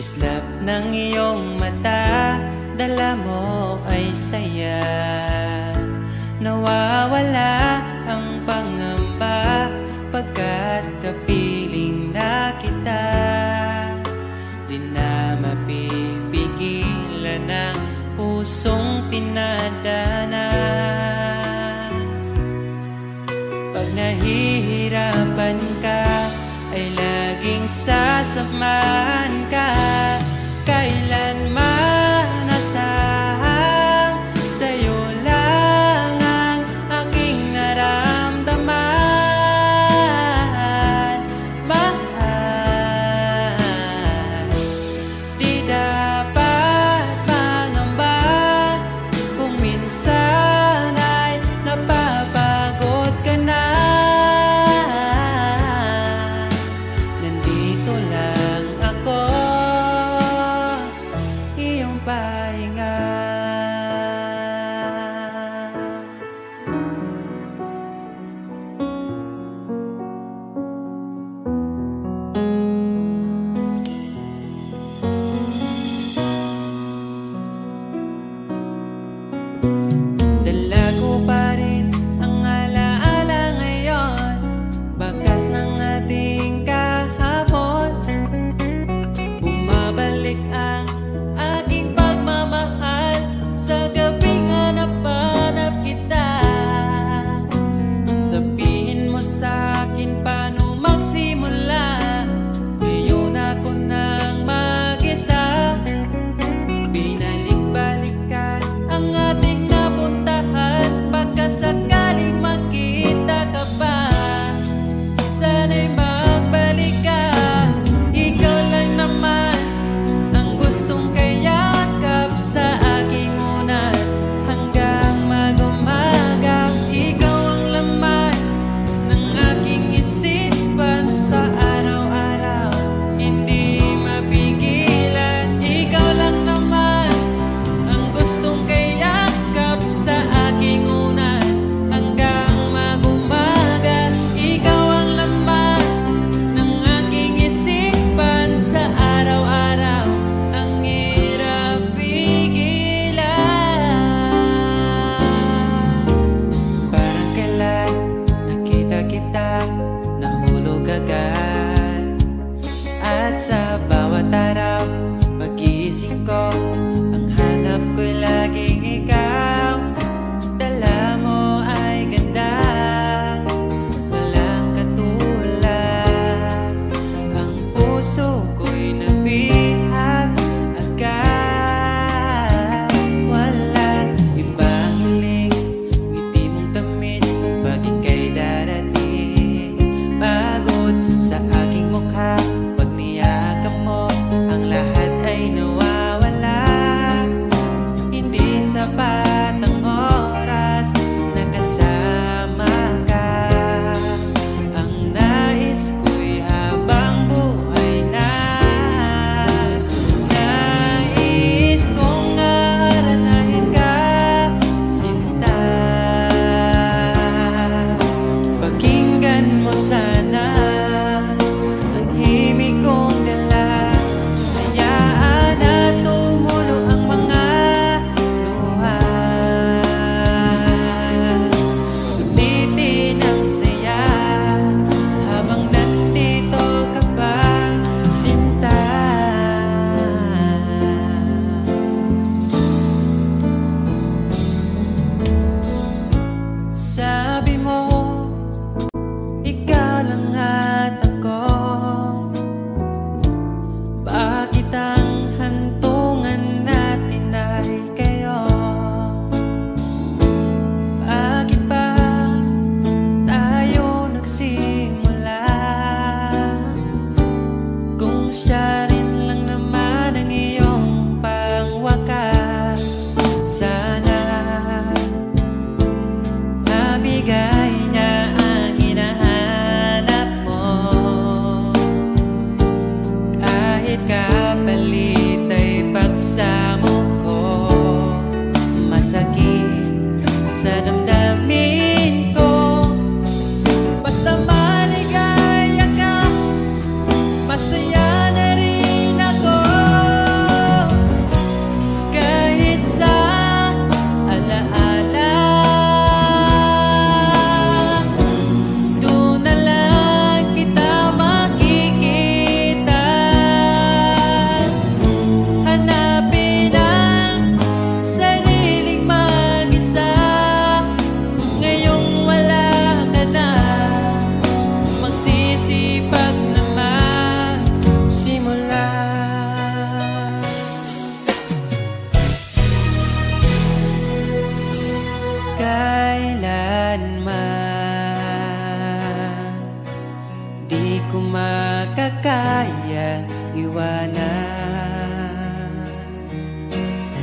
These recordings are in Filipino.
Islap ng iyong mata, dala mo ay saya. Nawawala ang pangamba pagkat kapiling na kita. Di na mapipigilan ang pusong tinadana. Pag nahihirapan ka, ay laging sasamahan ka. Kailanman asahang sa'yo lang ang aking naramdaman. Mahal, di dapat mangamba kung minsan ay napapagod ka na. Nandito lang ako, iyong pahinga. Dala ko pa rin ang alaala ngayon, bakas ng ating kahapon. Bumabalik ang aking pagmamahal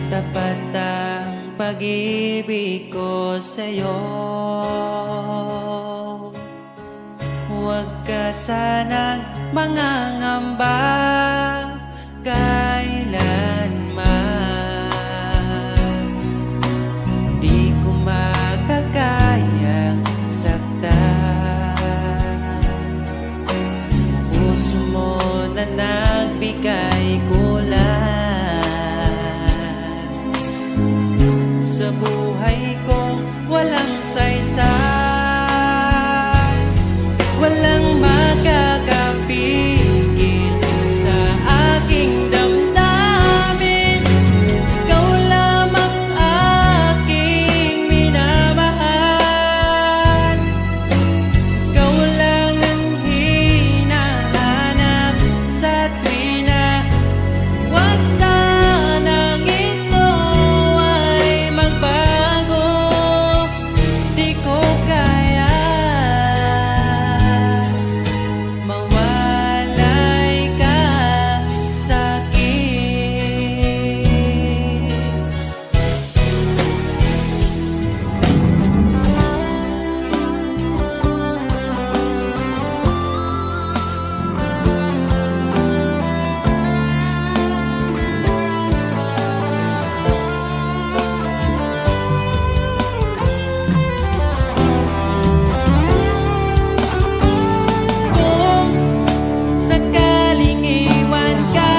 tapat ang pag-ibig ko sa'yo. Huwag ka sanang mangangamba kailanman. Di ko makakayang saktan. Puso mo na nagbigay kulang sa buhay kong walang saysay. Walang makakapigil sa aking damdamin. Ikaw lamang aking minamahal. Ikaw lang ang hinahanap sa tuwina. Huwag sanang ito ay magbago. Di ko kaya mawalay ka sa'kin. Kung sakaling iwan ka,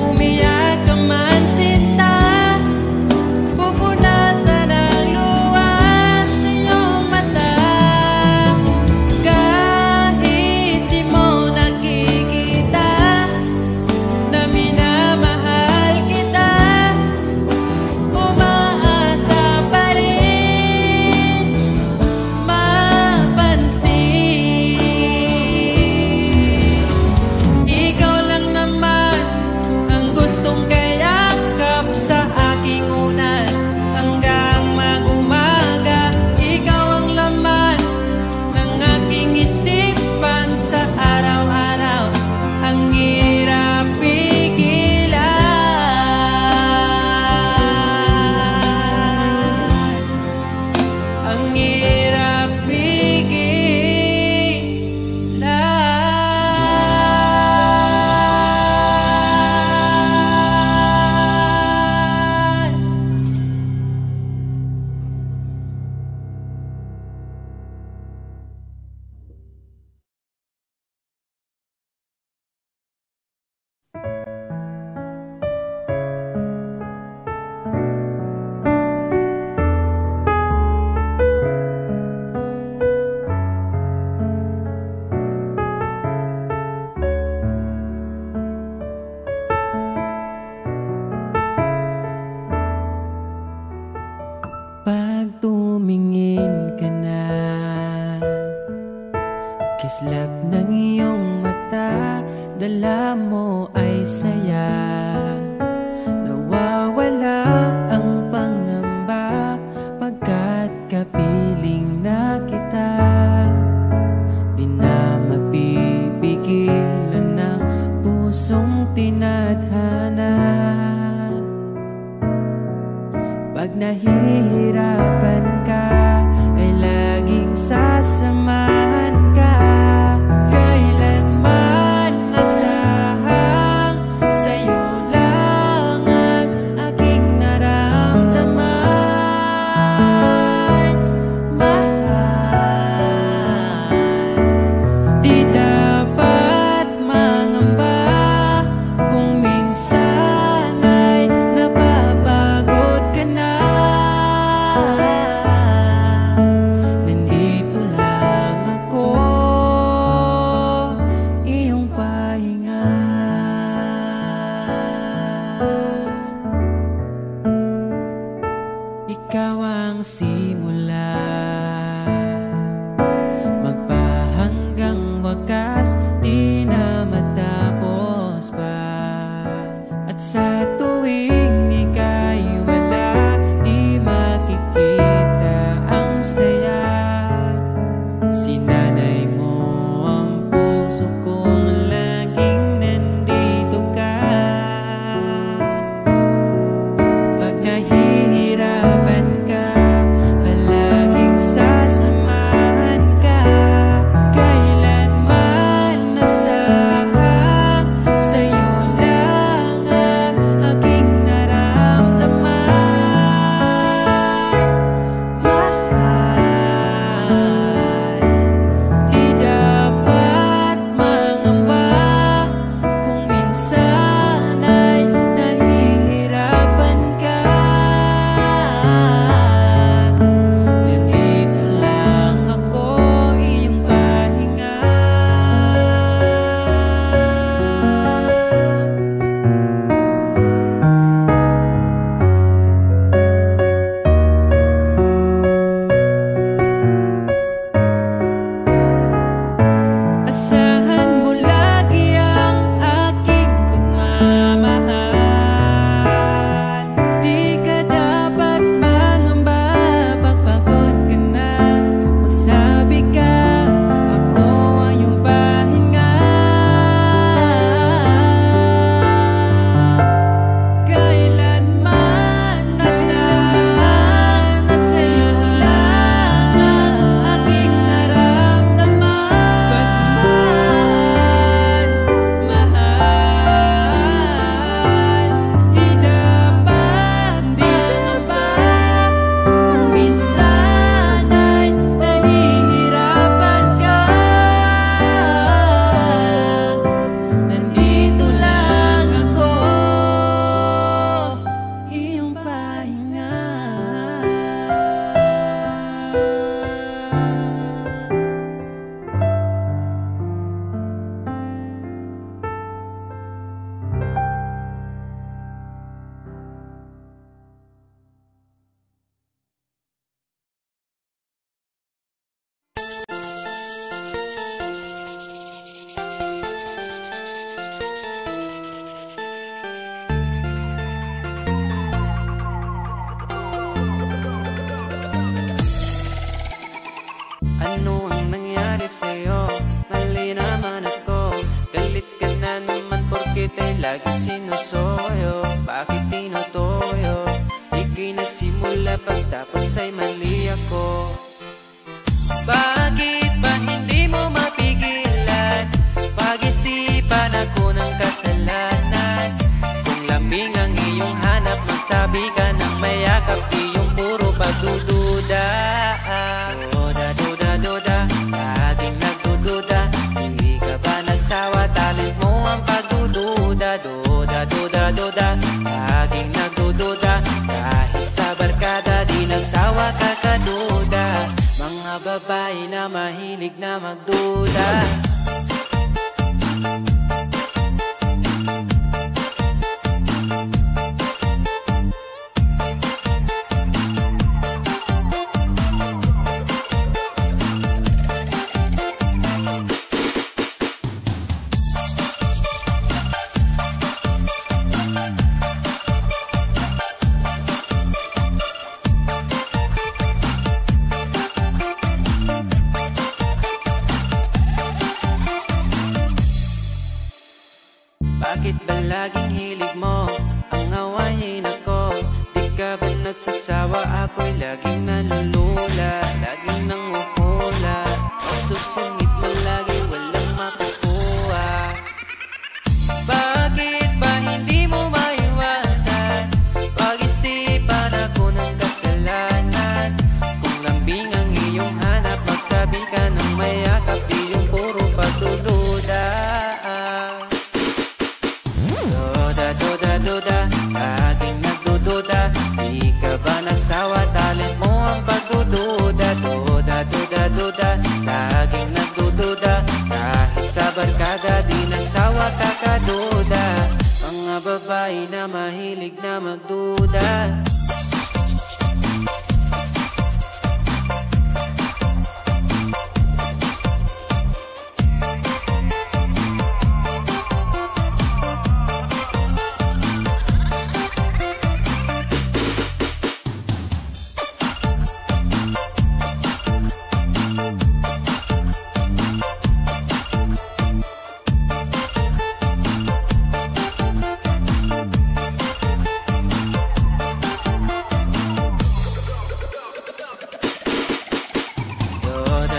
umiyak ka man sinta, pupunasan ang luha sa iyong mata. Kahit di mo nakikita na minamahal kita, umaasa pa rin mapansin. Ikaw lang naman ang gustong kayakap sa aking unan hanggang mag-umaga. Ikaw ang laman ng aking isipan sa araw-araw. Ang hirap pigilan, ang hirap pigilan. Pag tumingin ka na, kislap ng iyong mata, dala mo ay saya. Nawawala ang pangamba pagkat kapiling na kita. Di na mapipigilan ng pusong tinadhana. Pag nahihirapan ka, ay laging sasamahan ka. Kailanman asahang sa'yo lang ang aking naramdaman. Mahal, di dapat mangamba kung minsan ay napapagod ka na. Nandito lang ako, iyong pahinga. Ikaw ang simula, magpahanggang wakas, di na matapos pa. At sa tuwing ika'y wala, di makikita ang saya. Sinanay mo ang puso kong laging nandito ka. nagsimula pagtapos ay mali ako. Bakit ba hindi mo mapigilan? Pag-isipan ako ng kasalanan. Kung lambing ang iyong hanap, magsabi ka ng mayakap, di yung puro pagdududa. Duda, duda, duda, laging nagdududa. Di ka ba nagsawa, talent mo ang pagdududa. Duda, duda, duda, laging nagdududa. Kahit sa barkada, di nagsawa kakaduda. Mga babae na mahilig na magduda. Bakit ba laging hilig mo ang awayin ako? Di ka ba nagsasawa? Ako'y laging nalulula, laging nanguhula. Magsusungit mo lagi, walang makukuha. Bakit ba hindi mo maiwasan? Pag-isipan ako ng kasalanan. Kung lambing ang iyong hanap, magsabi ka ng mayakap, di yung puro pagdududa. Duda, duda, laging nagdududa. Di ka ba nagsawa, talent mo ang pagdududa. Duda, duda, duda, laging nagdududa. Kahit sa barkada, di nagsawa kakaduda. Mga babae na mahilig na magduda.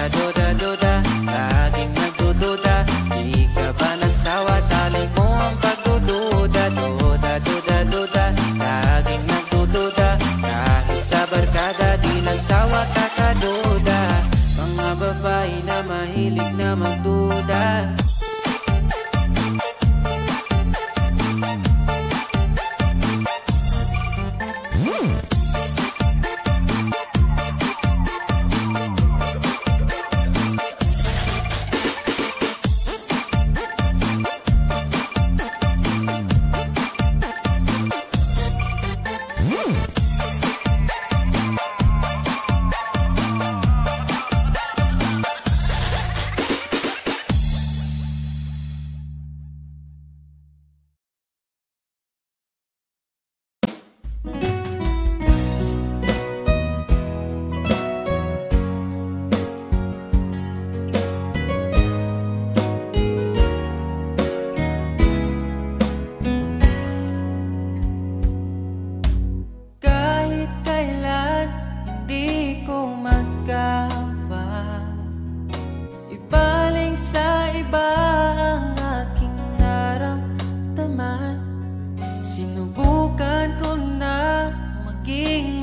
Duda, duda, laging nagdududa. Di ka ba nagsawa, talent mo ang pagdududa. Duda, duda, duda, laging nagdududa. Kahit sa barkada, di nagsawa kakaduda. Mga babae na mahilig na magduda.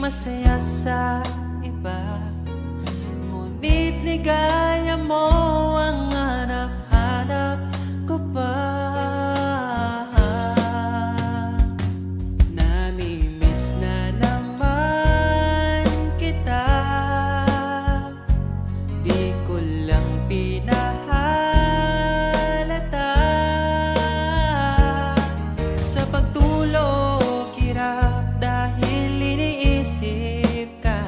Masaya sa iba, ngunit ligaya mo ang hanap-hanap ko pa. Namimiss na naman kita, di ko lang pinahalata. Sa pagtulog hirap dahil iniisip ka.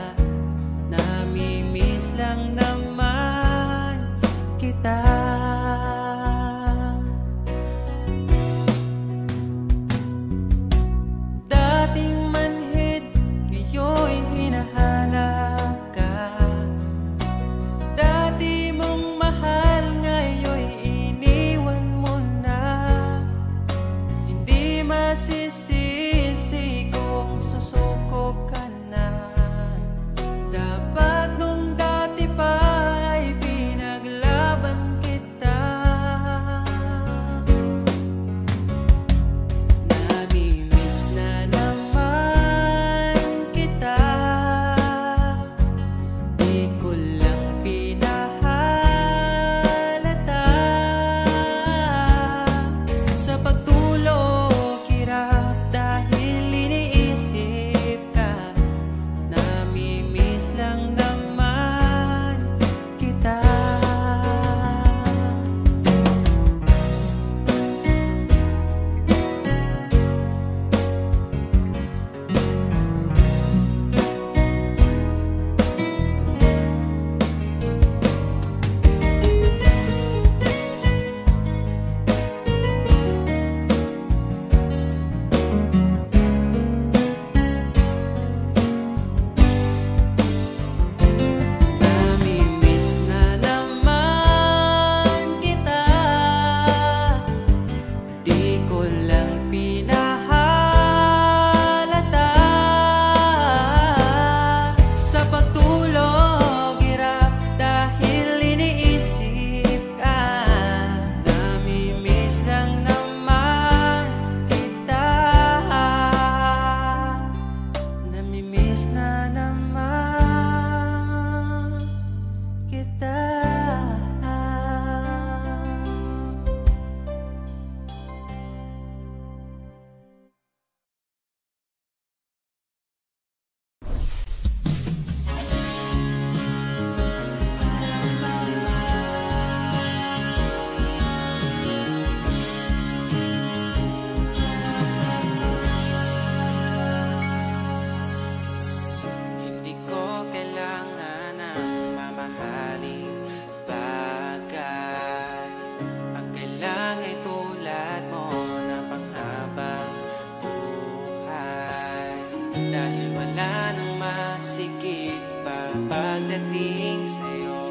ay wala nang masikip pa pagdating sa'yo.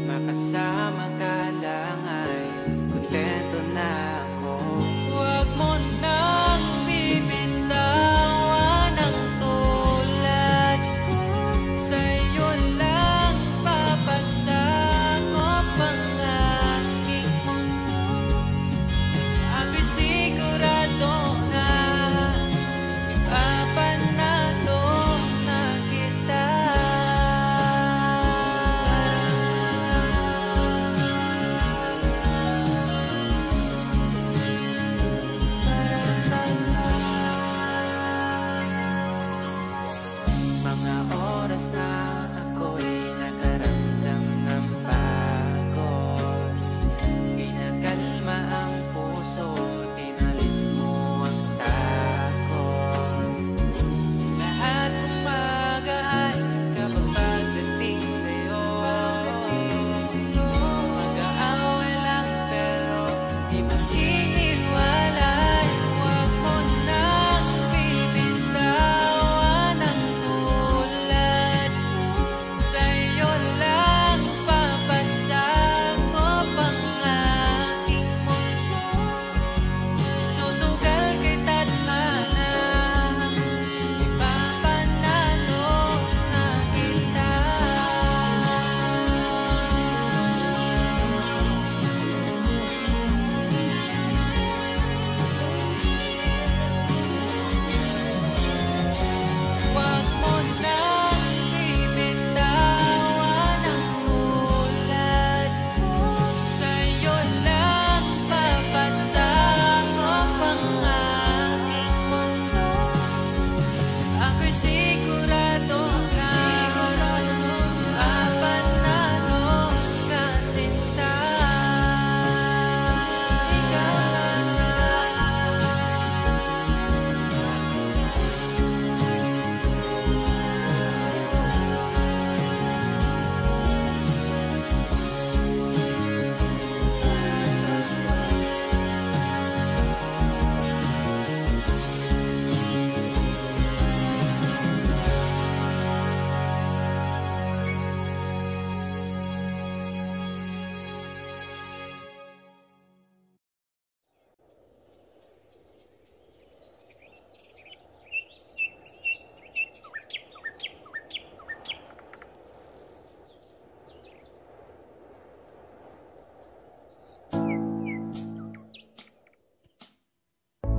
Makasama ka lang ay kontento na ako. Huwag mo nang bibitawan ang tulad ko, sa'yo lang papasakop ang aking mundo. Ako'y sigurado na ipapanalo na kita. Mga oras na ako'y nakaramdam ng pagod, pinakalma ang puso, tinalis mo ang takot. Lahat kumagaan kapag pagdating sa'yo. Mag-aaway lang pero di mag-iiwalay. Huwag mo nang bibitawan ang tulad ko, sa'yo lang papasakop ang aking mundo. Isusugal kita't mana, ipapanalo na kita. Huwag mo nang bibitawan ang tulad ko, sa'yo lang papasakop ang aking mundo. Ako'y sigurado na ipapanalo ka sinta. Ikaw lang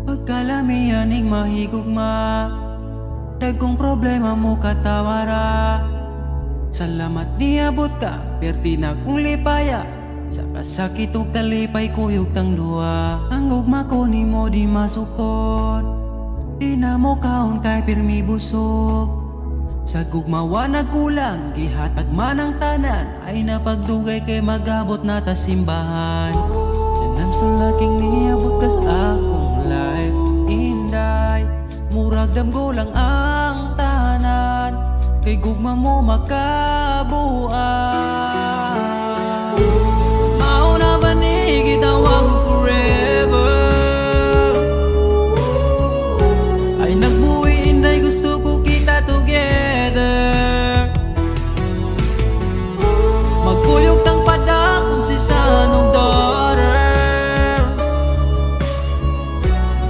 pagkalamihan ning mahigugma, dagkong problema mo katawara. Salamat niabot ka, perti na kong lipaya, sa kasakit o kalipay kuyog tang duwa. Ang gugma ko ni mo di masukot, di na mo kaon kay pirmi busog. Sa gugmawa nagkulang, gihatag man ang tanan, ay napagdugay kay magabot na ta simbahan. And I'm so lucky niabot ka sa akong life, inday. Murag damgo lang ang tanan, kay gugma mo makabuan. Mauna ba ni gitawag forever, ay nagbuhi inday gusto ko kita together. Magkuyog tang pada kung si sanong daughter,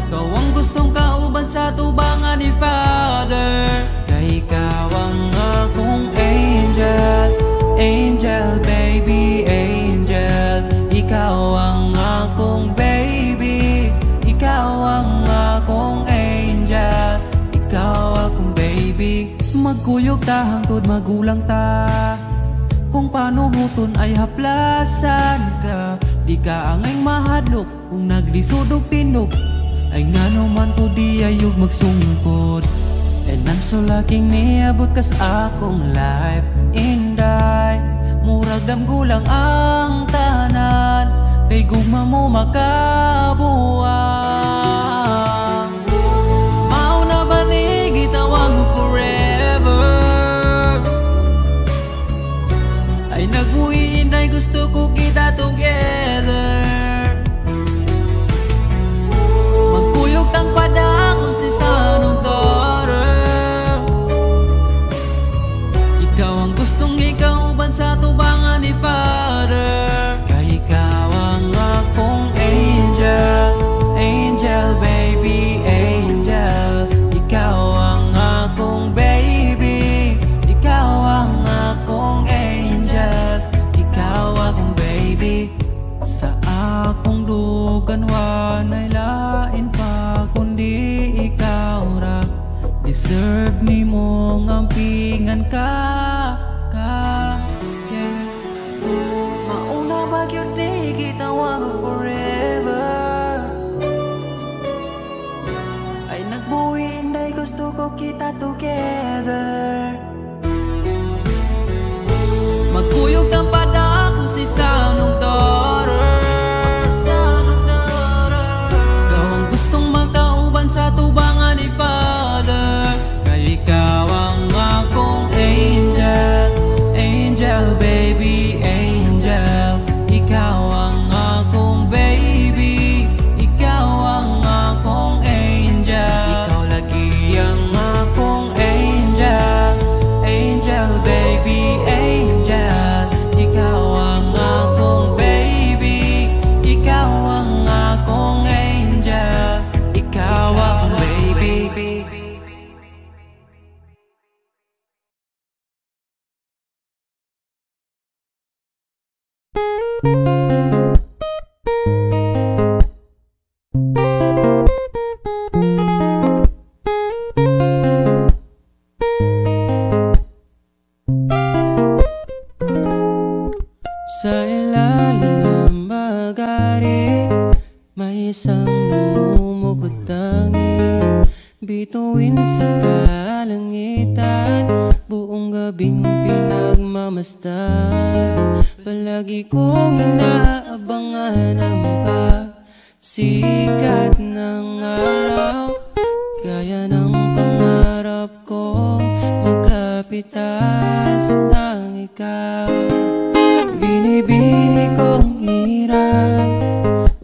ikaw ang gustong kauban sa tubangan ni Father. Kay ikaw ang akong angel, angel baby, angel. Ikaw ang akong baby, ikaw ang akong angel, ikaw akong baby. Magkuyog ta hangtod magulang ta, kung paano huton ay haplasan ka. Di ka angay mahadlok kung naglisod og tinog, ay ngano man to di ayog magsungkod. And I'm so lucky niabot ka sa akong life, inday. Murag damgulang ang tanan, kay gugma mo makabuang. Mauna ba ni gitawag forever, ay nagbuhi inday gusto ko kita together. Magkuyog tang pada kung si sanong to, Deserve ni mong ampingan ka, yeah. Mauna ba yun ni gitawag ko forever? Ay nagbuhin dahil gusto ko kita together. Magkuyog ng pada ko si Sanong daughter. Gawang gustong magkauban sa tubangan ni Father. Kaya ikaw ang akong angel, angel baby, angel. Ikaw ang akong baby, ikaw ang akong angel. Ikaw lagi ang akong angel, angel baby, angel. Ikaw ang akong baby, ikaw ang akong angel. Ikaw ang baby. Sa ilalim ng bagari, may isang namumukod-tangi. Bituin sa kalangitan, buong gabing pinagmamasdan. Palagi kong inaabangan ang pagsikat ng araw. Gaya ng pangarap kong magkapitas ng ikaw. Binibini kong hirap,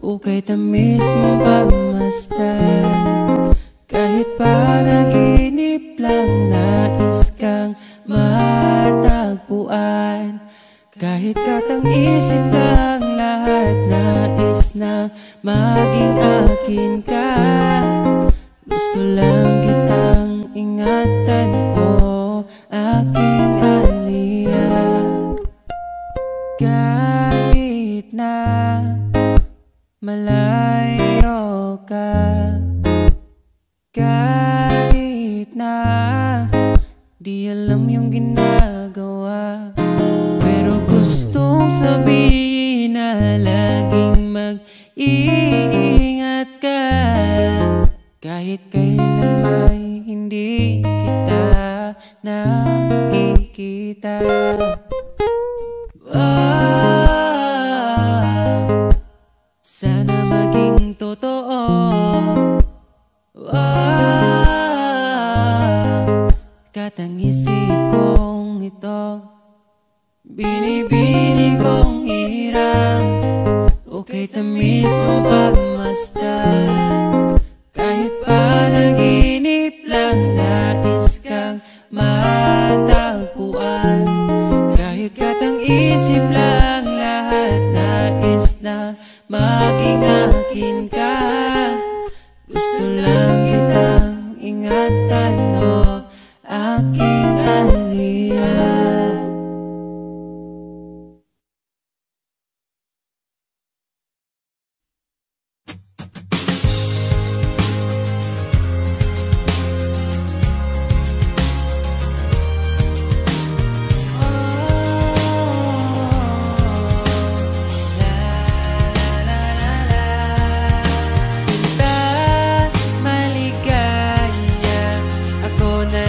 ukay tamis mong pagmasdan. Kahit panaginip lang, nais kang matagpuan. Kahit katang-isip lang, lahat nais na maging akin ka. Gusto lang kitang ingatan, o aking Aliyah. Kahit na malayo ka, kahit na di alam yung ginagawa, pero gustong sabihin na laging mag-iingat ka. Kahit kailan may hindi kita nakikita. Sana maging totoo. Katang-isip kong ito, binibini kong hirap, okay tamis mong pagmasdan. Kahit panaginip lang, nais kang matagpuan. Kahit katang-isip lang, lahat nais na maging akin ka. Gusto lang kitang ingatan, o aking Aliyah. Sinta maligaya, ako na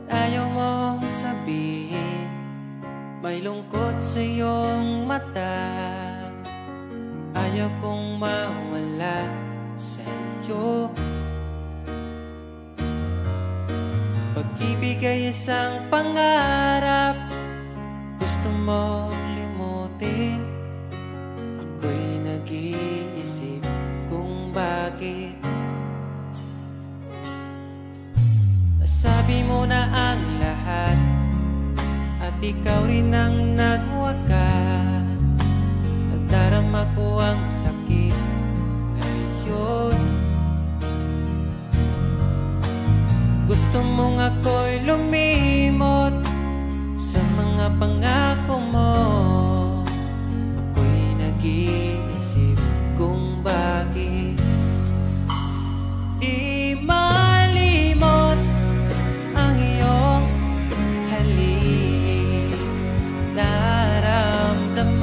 Ayaw mong sabihin, may lungkot sa iyong mata. Ayaw kong mawala sa iyo. Pag-ibig ay isang pangarap, gusto mo limutin. Ako'y nag-iisip kung bakit. Nasabi mo na ang lahat at ikaw rin ang nagwakas. Nadarama ko ang sakit ngayon. Gusto mong ako'y lumimot sa mga pangako mo. Ako'y nag-iisip kung bakit di malimot ang iyong halik. Naramdaman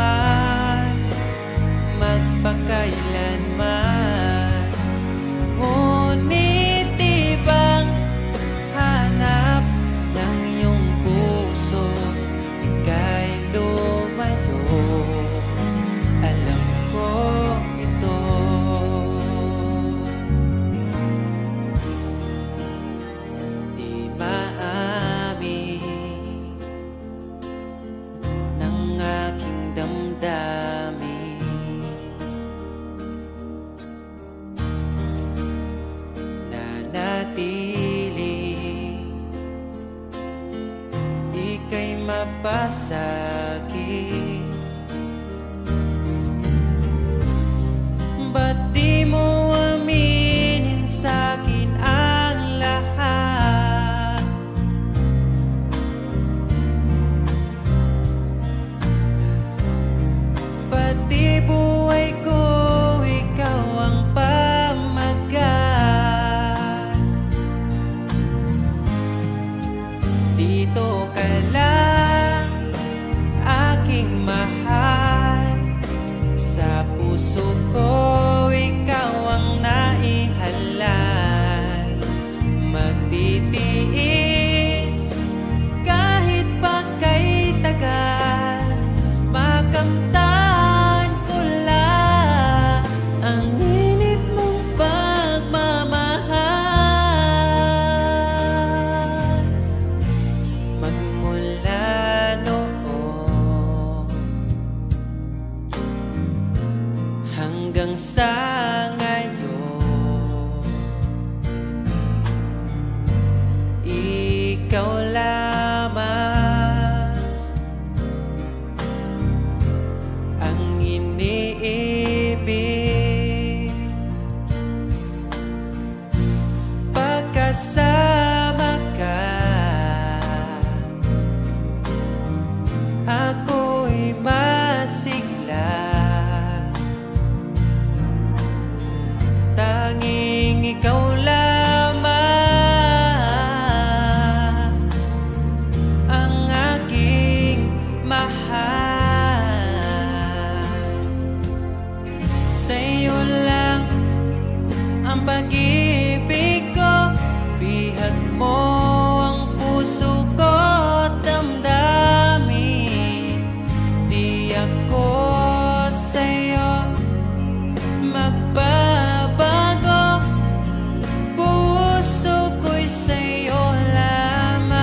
magpakailanman. Ngunit ibang hanap ng iyong puso, ika'y lumayo. Alam ko ito. Di maamin ng aking damdamin. Nanatili, ika'y mapasakit. Ba't di mo aminin sa'kin ang lahat? Pati buhay ko, ikaw ang pamagat. Dito ka lang, aking mahal. Sa puso ko, ikaw ang naihalal. Magtitiis kahit pa kay tagal. Makamtan ko lang ang init mong pagmamahal. Magmula noon hanggang sa ngayon, ikaw lamang ang iniibig. Pagkasama ka, ako'y masigla. Tanging ikaw lamang ang aking mahal. Sa'yo lang ang pag-ibig ko, bihag mo ang puso ko at damdamin. Di ako sa'yo magbabago, puso ko'y sa'yo lamang.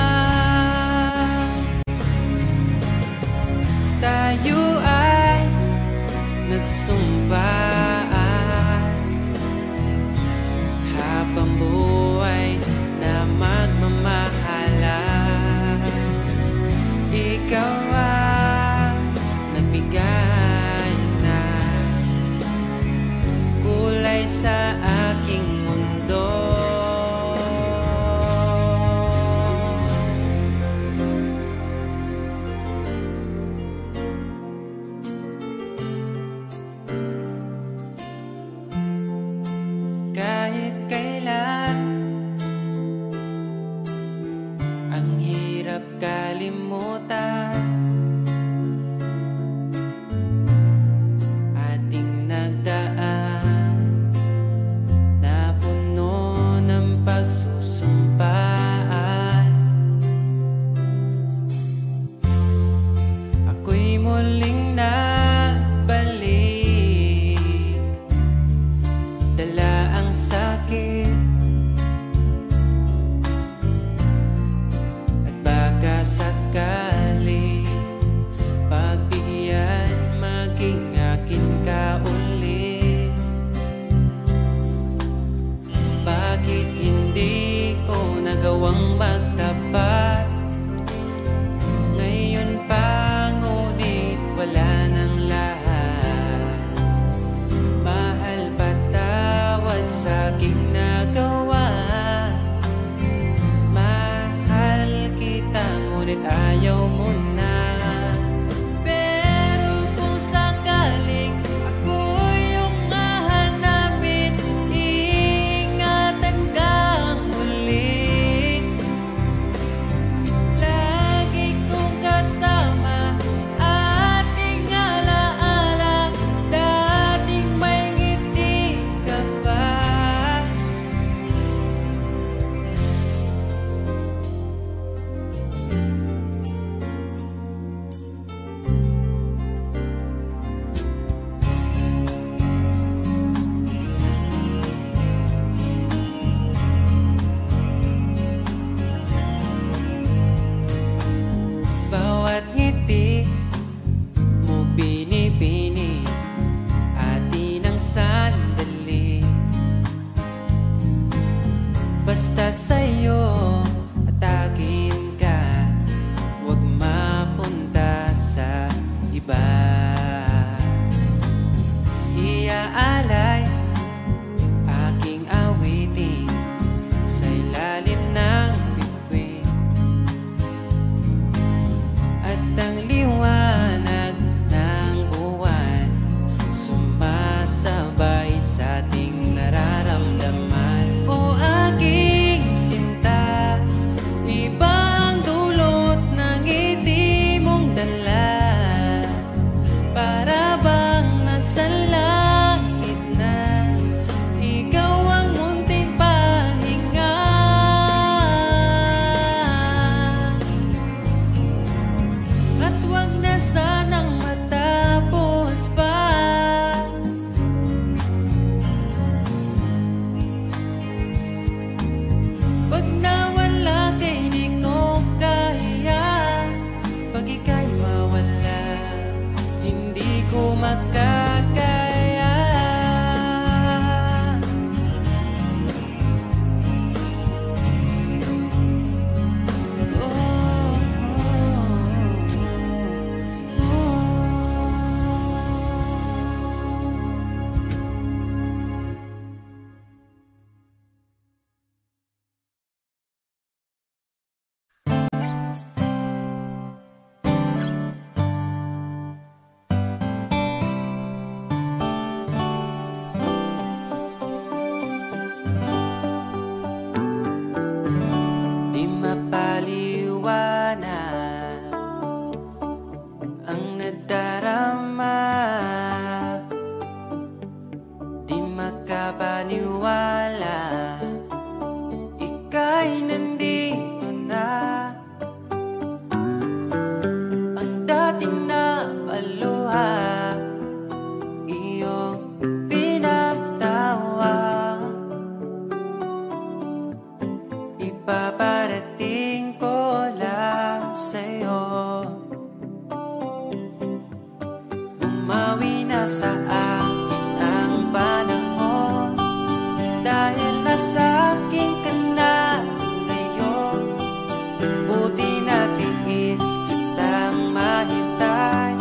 Tayo ay nagsumpaan habang buhay na magmamahalan. Ikaw ang nagbigay ng kulay sa aking mundo. Kahit kailan, ang hirap kalimutan. Ating nagdaan na puno ng pagsusumpaan. ngunit ayaw mo na. Pero kung sakaling ako yung hahanapin, iingatan kang muli. Lagi kong kasama, ating alaala, dating may ngiti ka pa. Bawat ngiti mo binibini, atin ang sandali. Basta sa'yo atakin ka, huwag mapunta sa iba. Iaalay aking awitin sa ilalim ng bituin, at ang liwanag ng buwan sumasabay sa ating nararamdaman. O aking sinta, ibang dulot ng ngiti mong dala, para bang nasa langit na ikaw ang munting pahinga. At wag na sanang matapos pa. Pag nawala kay di ko kaya, pag ika'y mawala, hindi ko makakaya. Di mapaliwanag ang nadarama, di makapaniwala ika'y nandito na. Ang dating napaluha, iyong pinatawa, ipaparating ko lang sa'yo. Bumawi na sa akin ang panahon, dahil nasa akin ka na ngayon. Buti na tiis kitang mahintay,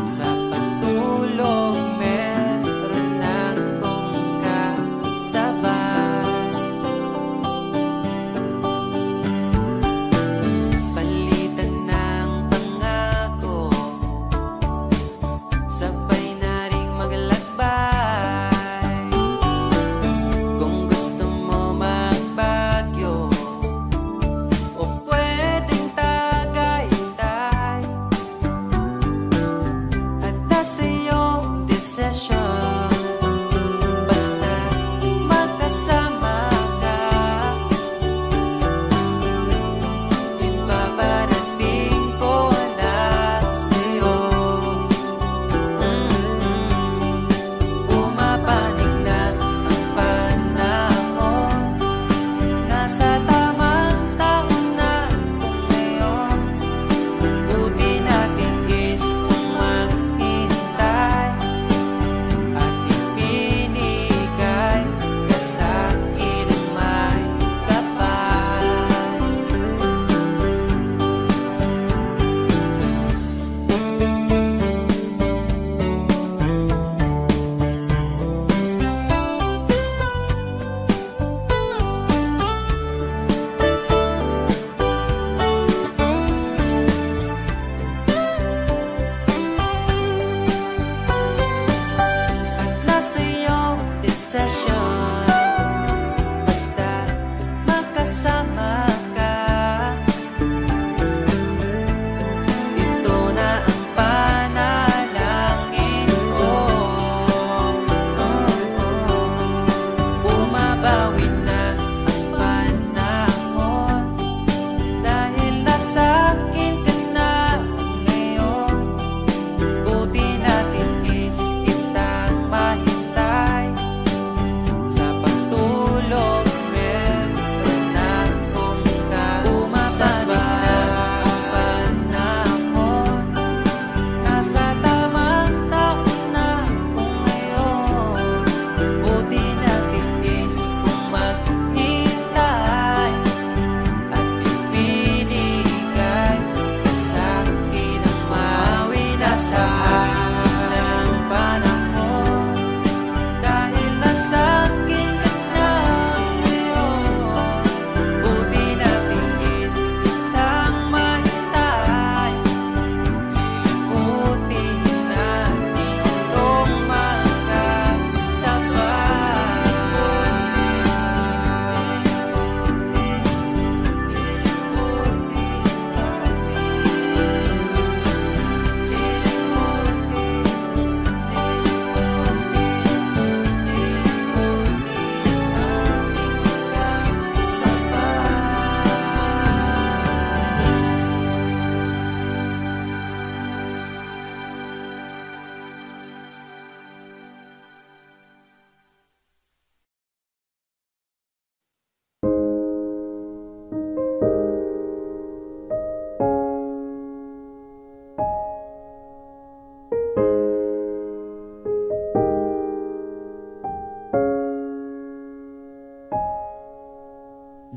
sa pagtulong meron akong kasabay. Palitan ng pangako, sabay na ring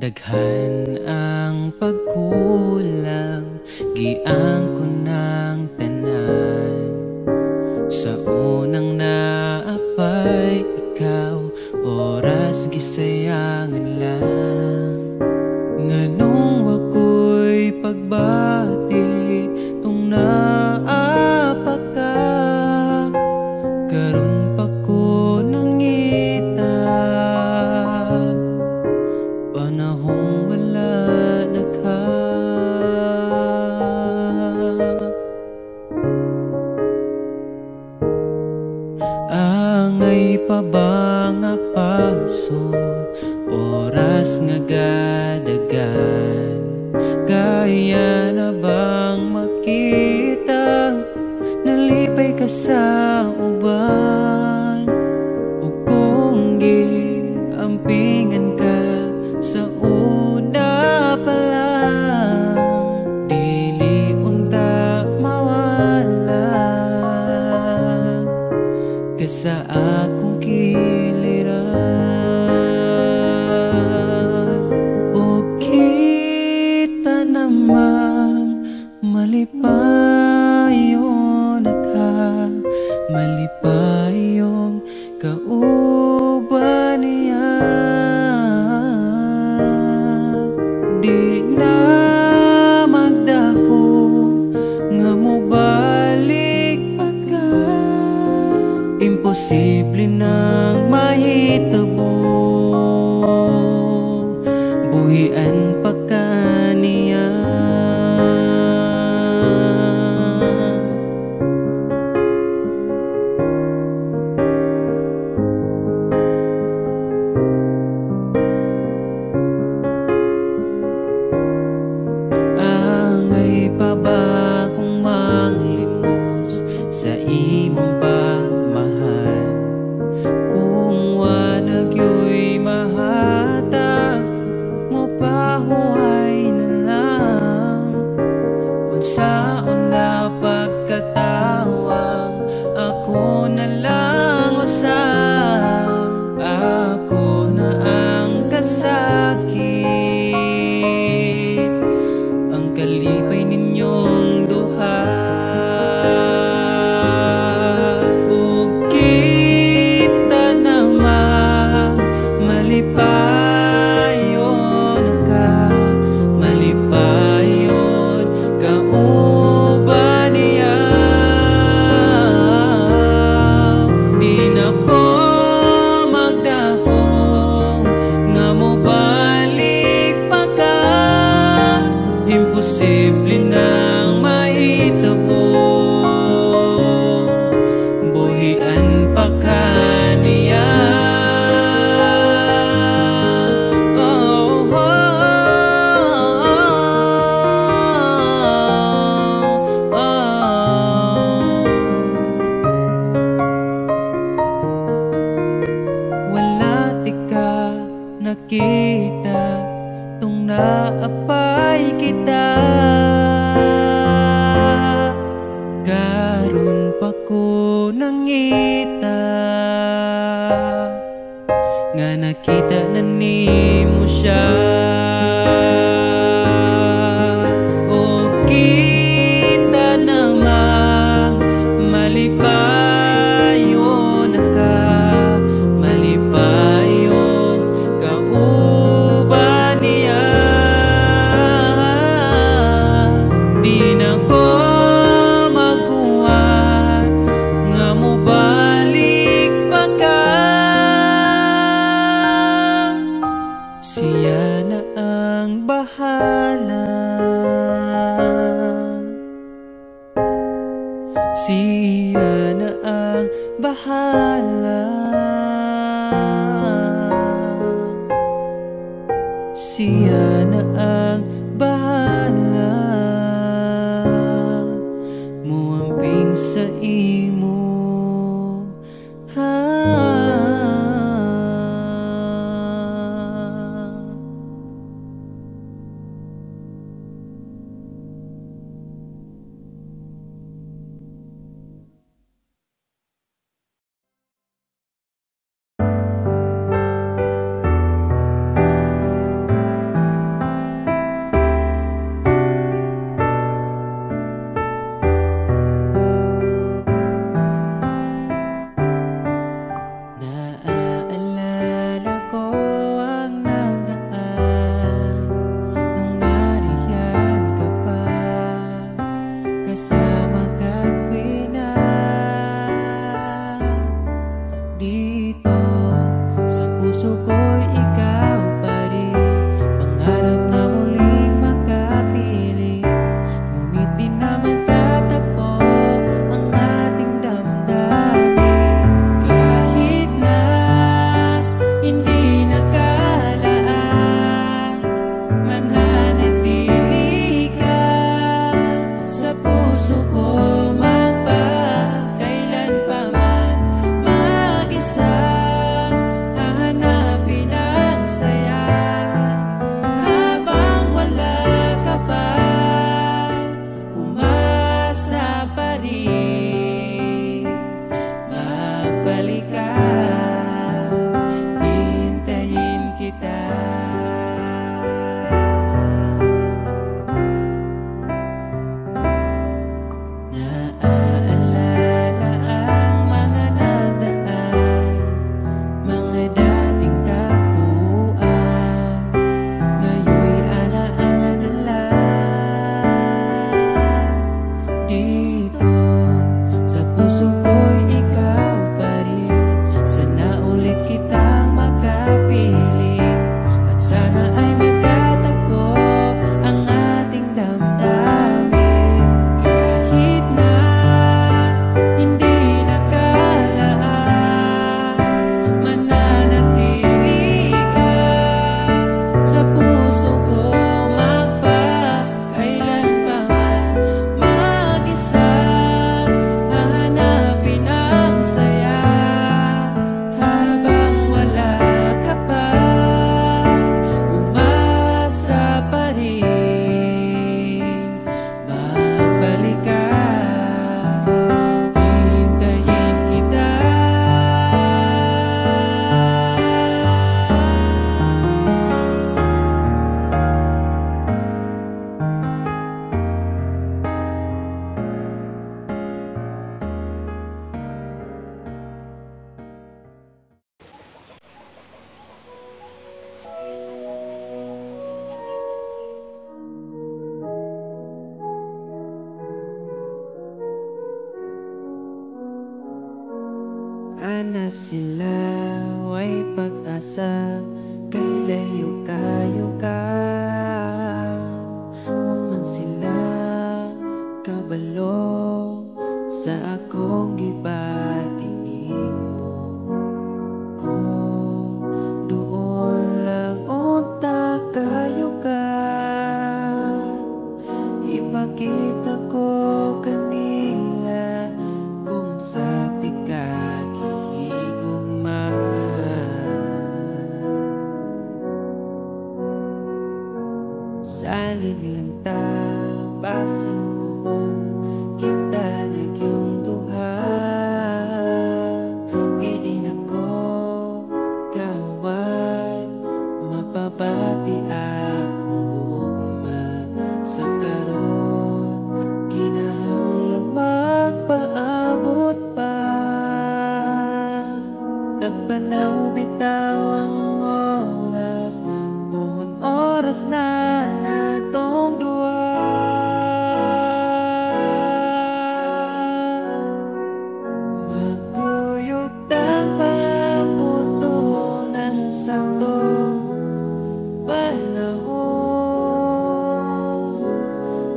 Daghan ang pagkulang, giang ko ng tanan. Sa unang naapay ikaw, oras gisayangan lang. Nganong wako'y pagbati, tung naapa ka. Karon pa ko nangita, panahong wala na ka. Angay pa ba nga pason, oras nga gadagan. Kaya na bang makita, nalipay ka sa uban. O kung giampingan ka sa una pa lang, dili unta mawala ka sa akong kiliran. O kita namang malipayon na ka, malipayong kauban niya. Di na magdaho nga mobalik pa ka, imposible nang mahitabo, buhian pa ka niya. Angay pa ba kung maglimos sa imong pagmahal, kung wanag yo'y mahatag mo pahuhay na lang. Unsaon na pagkatawag, ako na lang usab, ako na ang kasakit, ang kalipay ninyong duha. O kita naman malipayon ka, malipayon kauban niya. Di na ko magdahong nga mobalik pa ka, imposible nang mahitabo, buhian pa ka niya. Oh, oh, oh, oh. Wala di ka nakita, tung naapay kita. Karon pa ko nangita, nga nakita na nimo siya. O kita namang malipayon ka, malipayon kauban niya. Di na ko makuha nga mobalik pa ka, siya na ang bahala, siya na ang bahala, siya na ang bahala. Muamping sa imo. Sana sila ay pag-asa, kailayo kayo ka. Human sila kabalo sa akong gibatingin mo. Kung doon lang unta kayo ka, ipakita ko kanila kung sa tika gihigugma. Salig lang ta, basin mo kita nagyong duha. Kini ako kawat, mapabati akong ugma. Sa karon kinahanglan magpaabot pa. Nagpanaw bitaw ang oras, buong oras na natong duwa. Magkuyog tang pamuto ng saktong panahon,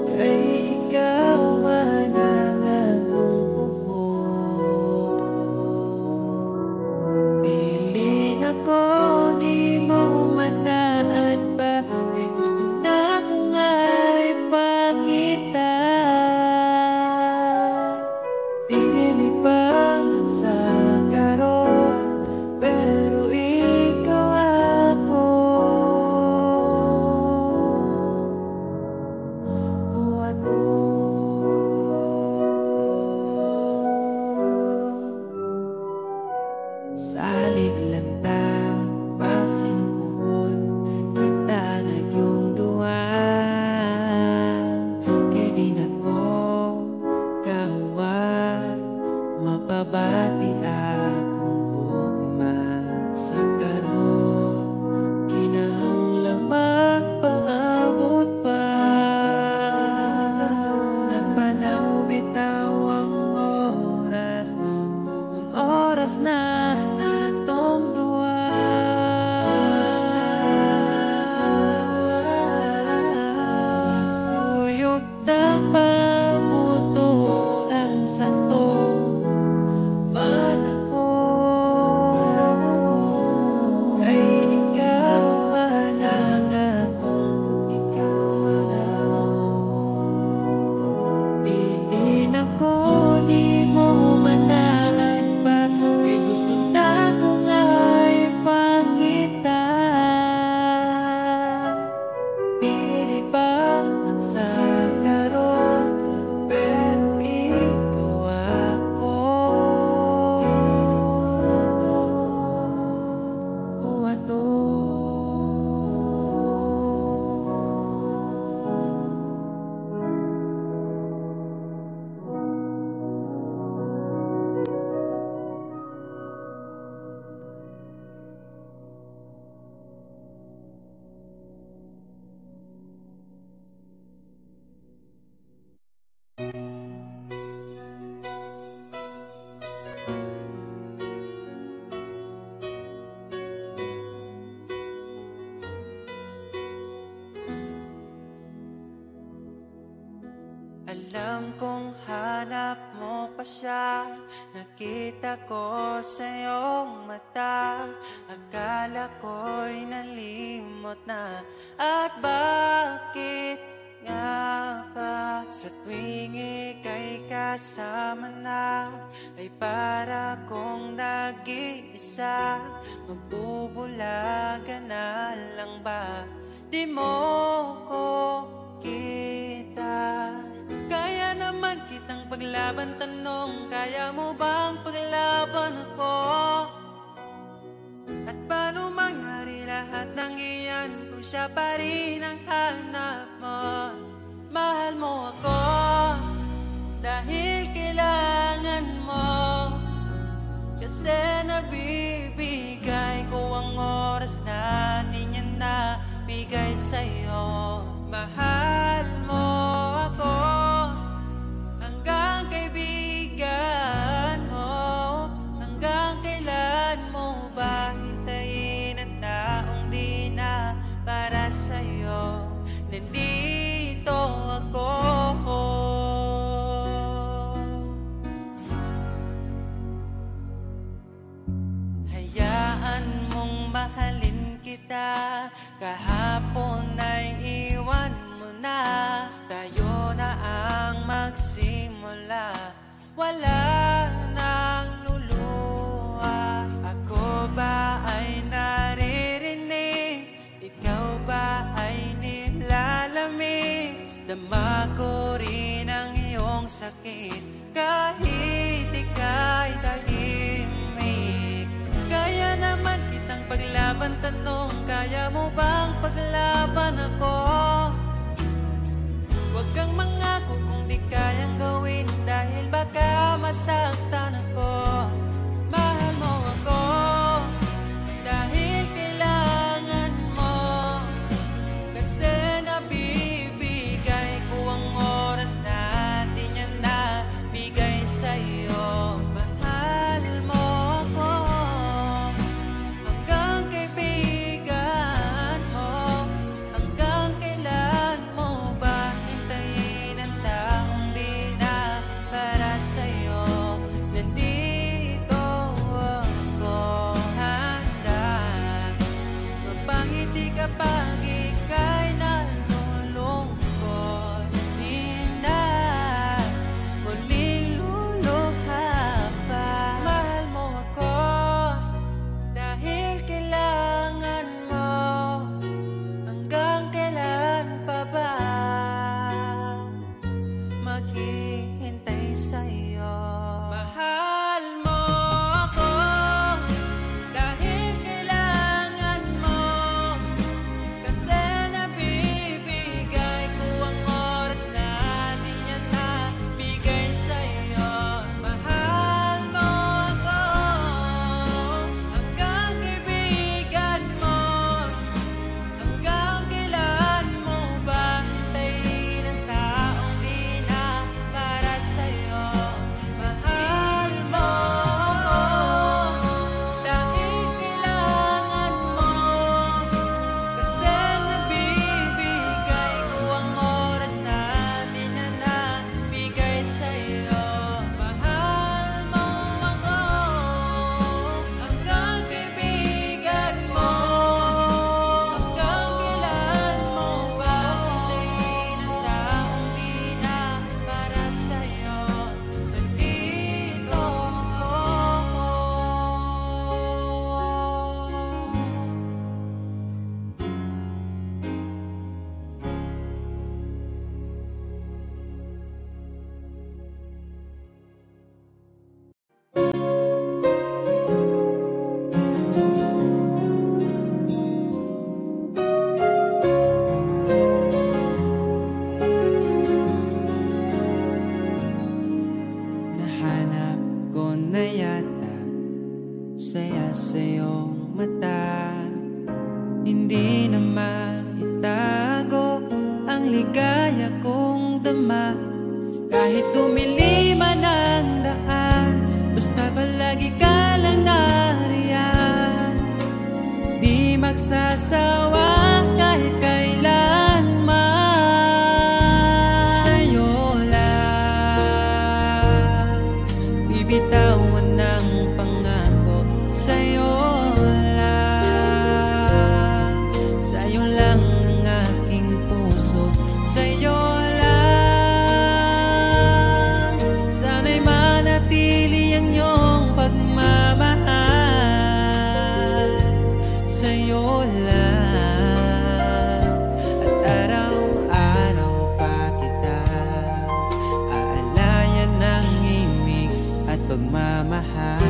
kay ikaw man ang akong buhok. Dili ako ni mo manaan pa, kay gusto na ko nga'y pakita. Dili pa sa karon, pero ikaw ako. Buhat mo. Salig lang ta, basin mo kita nagyong duha. Kay di na ko kawat, mapabati akong ugma. Sa karon kinahanglan magpaabot pa. Nagpanaw bitaw ang oras, buong oras na natong duwa. Kuyog tang pamuto ng santong panahon, kay ikaw man ang akong, ikaw man ako. Dili na ko ni mo manaan pa, kay gusto na ko nga'y pakita. Dili pa sa karon, pero ikaw ako. Buhato. Alam kong hanap mo pa siya, nakita ko sa iyong mata. Akala ko'y nalimot na, at bakit nga ba sa tuwing ika'y kasama na, ay para kong nag-iisa. Magbubulaga na lang ba, di mo ko kita? Kaya naman kitang paglaban, tanong, kaya mo bang paglaban ako? At paano mangyari lahat ng iyan kung siya pa rin ang hanap mo? Mahal mo ako dahil kailangan mo, kasi nabibigay ko ang oras na di niya nabigay sa'yo. Mahal mo ako hanggang kaibigan mo, hanggang kailangan kita. Kahapon ay iwan mo na, tayo na ang magsimula. Wala nang luluha. Ako ba ay naririnig? Ikaw ba ay nilalamig? Dama ko rin ang iyong sakit kahit ika'y tahimik. Kaya naman kitang paglaban, tanong, kaya mo bang paglaban ako? Huwag kang mangako kung di kayang gawin, dahil baka masaktan ako. Mahal mo ako dahil kailangan mo, kasi nabibigay ko ang oras natin, yan na bigay sa'yo. Mahal mo ako hanggang kaibigan mo. Hanggang kailan mo ba hintayin ang taong di na para sa'yo? Nandito ako handa magpangiti kapag ika'y nalulungkot. Di na muling luluha pa. Mahal mo ako dahil kailangan mo. Hanggang kailan pa ba maghihintay sa'yo? Mahal mo ako dahil kailangan mo, kasi nabibigay ko ang oras natin, yan na bigay sa'yo. Mahal mo ako hanggang kaibigan mo. Hanggang kailan mo ba hintayin ang taong di na para sa'yo? Mahal mo ako dahil kailangan mo, kasi nabibigay ko ang oras natin, na nabigay sa'yo. Mahal mo ako hanggang kaibigan mo. Hanggang kailan mo ba hintayin ang taong di na para sa'yo? Nandito ako. Nahanap ko na yata saya sa iyong mata. Hindi na maitago ang ligaya kong dama. Kahit tumiliman ang daan, basta palagi ka lang nariyan. Di magsasawa kahit kailanman. Sa'yo lang bibitawan ng pangako. Sa'yo lang, sa'yo lang ang aking puso. Sa'yo lang, sana'y manatili ang iyong pagmamahal. Sa'yo lang, at araw-araw pa kita aalayan ng himig at pagmamahal.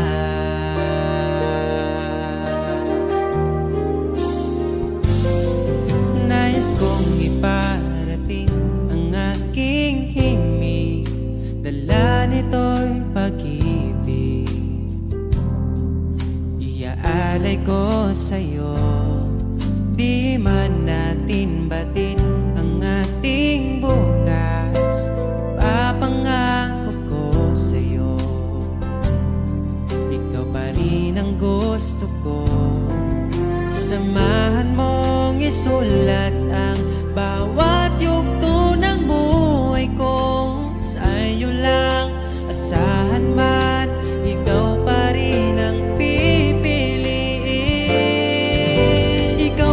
Nais kong iparating ang aking himig, dala nito'y pag-ibig. Iaalay ko sa'yo, di man natin batin ang ating bukas. Ipapangako ko sa'yo, ikaw pa rin ang gusto ko. Samahan mong isulat ang bawat yugto ng buhay ko. Sa'yo lang asahan man, ikaw pa rin ang pipiliin. Ikaw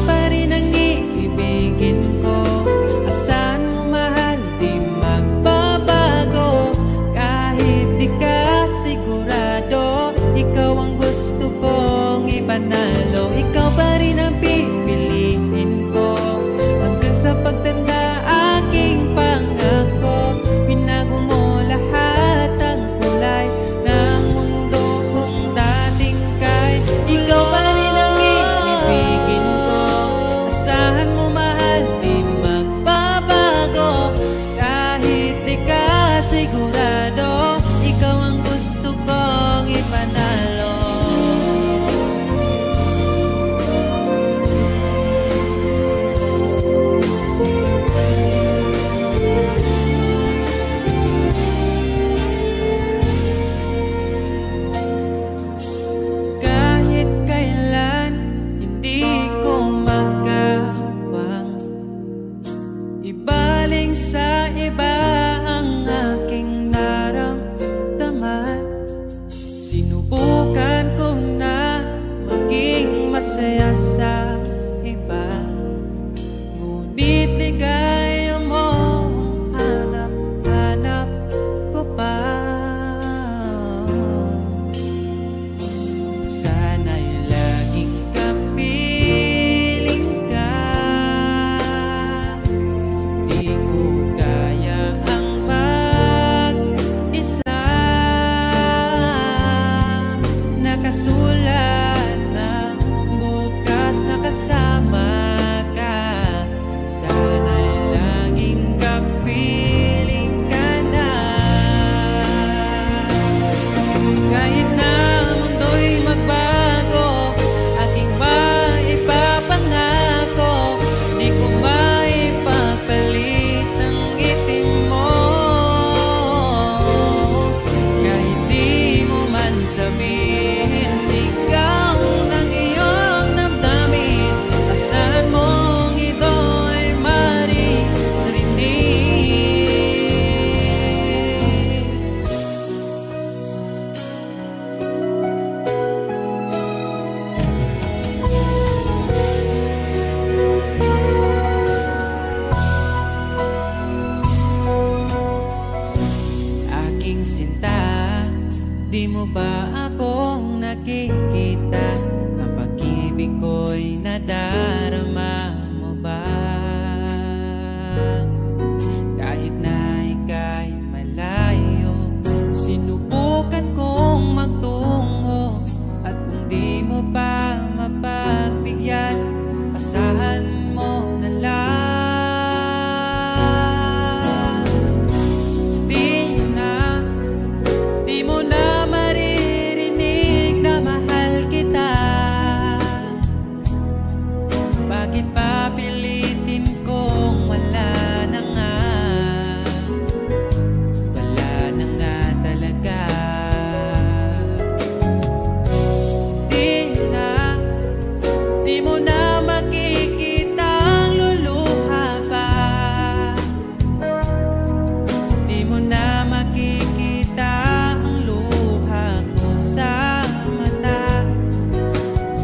mo ba akong nakikita? Ang pag-ibig ko'y nadarama mo ba? Kahit na ika'y malayo, sinubukan kong magtungo. At kung di mo pa mapagbigyan, asahan mo na lang. Di mo na maririnig na mahal kita. Bakit pa pilitin kong wala na nga? Wala na nga talaga. Di mo na makikita ang luluha pa. Di mo na makikita ang luha ko sa mata.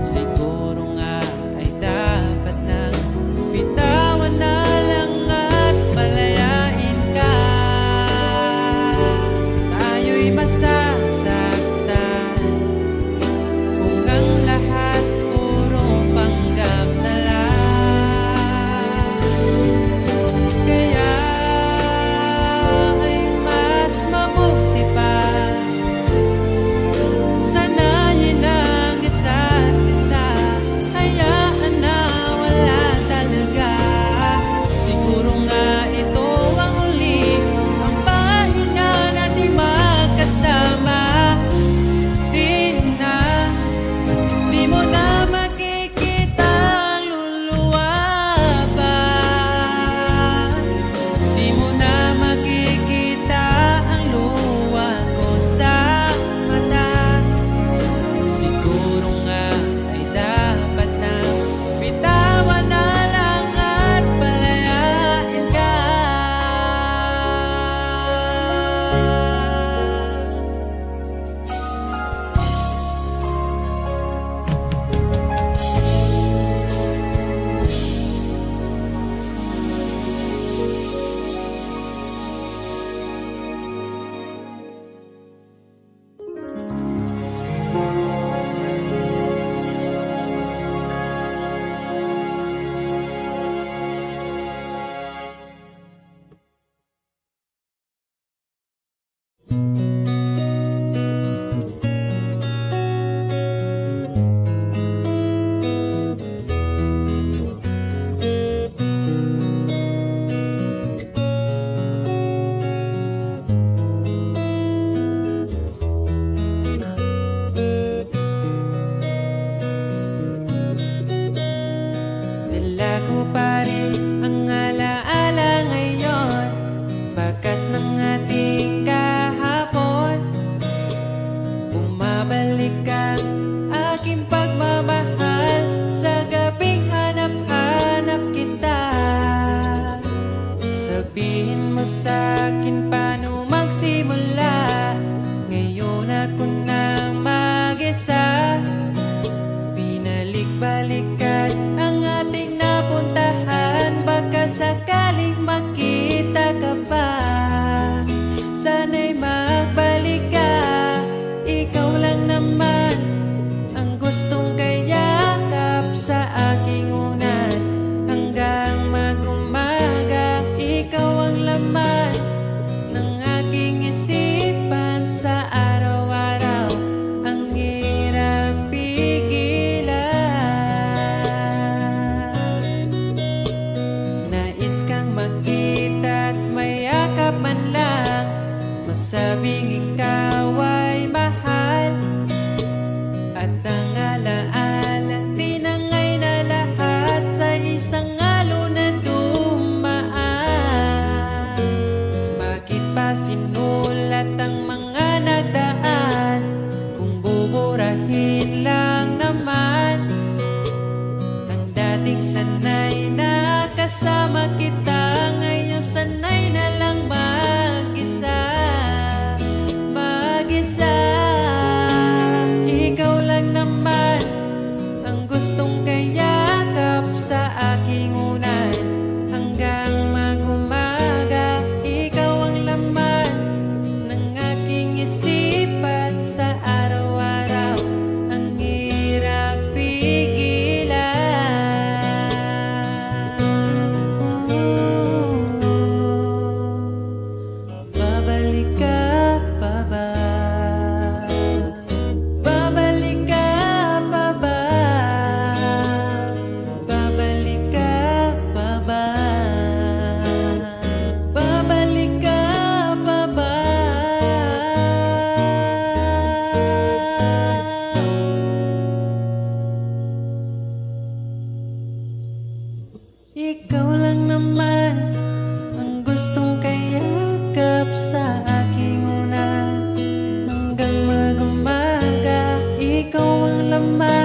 Siguro nga ay dapat nang bitawan na lang at palayain ka. Tayo'y masasaktan kung ang lahat puro panggap na lang. Kaya ay mas mabuti pa sanayin ang isa't isa. Hayaan na wala talaga. Siguro nga ito ang huli, ang pahinga natin magkasama. Di mo na makikita ang luluwa pa. Di mo na makikita ang luha ko sa mata. Siguro nga ay dapat na bitawan na lang at palayain ka. Dala ko pa rin ang alaala ngayon, bakas ng ating kahapon. Bumabalik ang aking pagmamahal sa gabing hanap-hanap kita. Sabihin mo sa'kin paano magsimula. Ngayon ako na mag-isa. Binalik-balikan ang ating napuntahan, baka sakaling makita ka pa. Sana'y magbalik ka. Ikaw lang naman ang gustong kayakap sa aking unan. Hanggang mag-umaga, ikaw ang laman ng aking isipan sa araw-araw. Ang hirap pigilan. Nais kang magkita at mayakap man lang, masabing ikaw ay mahal. At ang alaalang tinangay na lahat sa isang alon na dumaan. Bakit pa sinulat ang mga nagdaan kung buburahin lang naman ang dating sanay na kasama kita? Ngayon sanay na lang mag-isa. Ikaw lang naman ang gustong kayakap sa aking unan. Hanggang mag-umaga, ikaw ang laman sa aking unan. Hanggang mag-umaga, ikaw ang laman